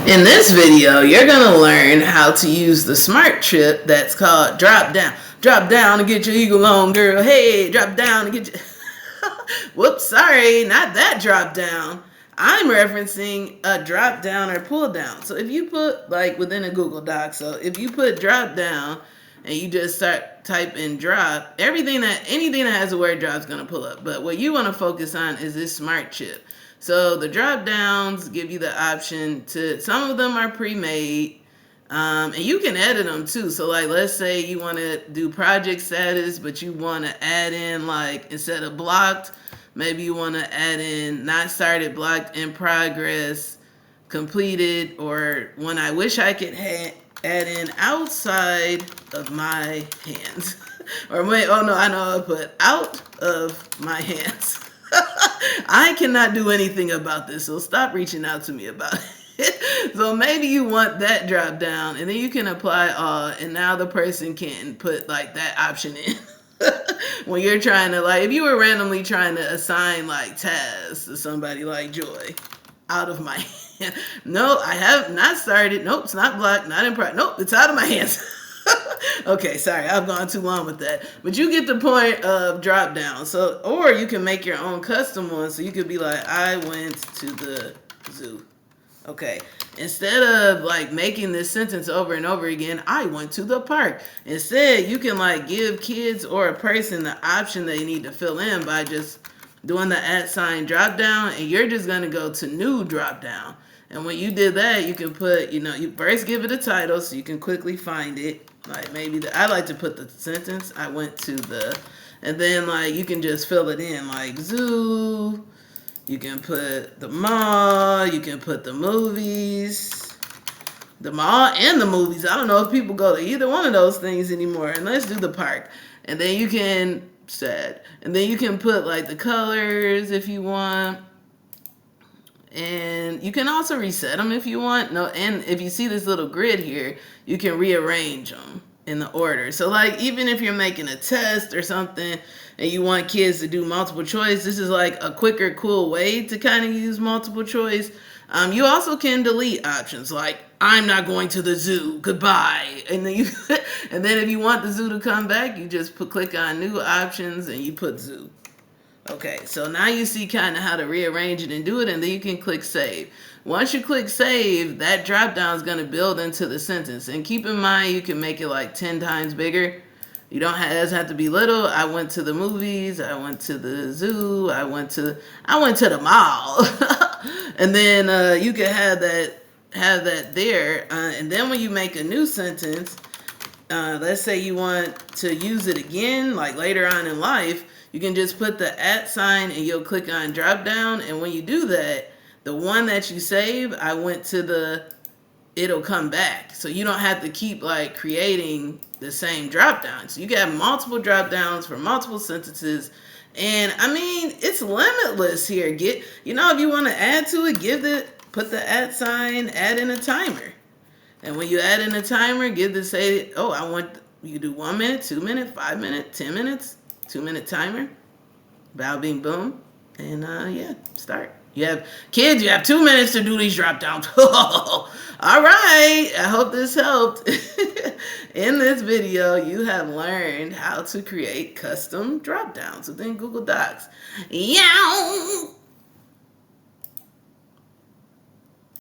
In this video, you're going to learn how to use the smart chip that's called drop down. Drop down to get your eagle on, girl. Hey, drop down to get your... Whoops, sorry, not that drop down. I'm referencing a drop down or pull down. So if you put like within a Google Doc, so if you put drop down and you just start typing drop, anything that has the word drop is going to pull up. But what you want to focus on is this smart chip. So the drop downs give you the option to, some of them are pre-made, and you can edit them too. So like, let's say you want to do project status, but you want to add in like, instead of blocked, maybe you want to add in not started, blocked, in progress, completed, or when I wish I could add in outside of my hands. Or wait, oh no, I know I put out of my hands. I cannot do anything about this, so stop reaching out to me about it. So maybe you want that drop down, and then you can apply all, and now the person can put like that option in. When you're trying to, like, if you were randomly trying to assign like tasks to somebody like Joy, out of my hand. No, I have not started. Nope, it's not blocked, not in progress. Nope, it's out of my hands. Okay, sorry, I've gone too long with that. But you get the point of drop down. So, or you can make your own custom one. So you could be like, I went to the zoo. Okay. Instead of like making this sentence over and over again, I went to the park. Instead, you can like give kids or a person the option they need to fill in by just doing the @ drop down, and you're just gonna go to new drop down. And when you did that, you can put, you first give it a title so you can quickly find it. Like maybe I like to put the sentence, I went to the, and then like you can just fill it in like zoo. You can put the mall, you can put the movies, the mall and the movies. I don't know if people go to either one of those things anymore. And let's do the park. And then you can and then you can put like the colors if you want. And you can also reset them if you want. No, and if you see this little grid here, you can rearrange them in the order. So like even if you're making a test or something and you want kids to do multiple choice, this is like a quicker, cool way to kind of use multiple choice. You also can delete options like I'm not going to the zoo, goodbye. And then and then if you want the zoo to come back, you just click on new options and you put zoo. Okay, so now you see kind of how to rearrange it and do it, and then you can click save. Once you click save, that drop down is going to build into the sentence. And keep in mind, you can make it like 10 times bigger. You don't have, it doesn't have to be little. I went to the movies, I went to the zoo, I went to the mall. And then you can have that there. And then when you make a new sentence, let's say you want to use it again, like later on in life, you can just put the @ and you'll click on drop down. And when you do that, the one that you save, I went to it'll come back. So you don't have to keep like creating the same drop down. So you can have multiple drop downs for multiple sentences. And I mean, it's limitless here. If you want to add to it, put the @ add in a timer. And when you add in a timer, you do 1 minute, 2 minute, 5 minute, 10 minutes, 2-minute timer. Bow, bing, boom. And yeah, start. You have kids, you have 2 minutes to do these drop downs. All right. I hope this helped. In this video, you have learned how to create custom drop downs within Google Docs. Yow!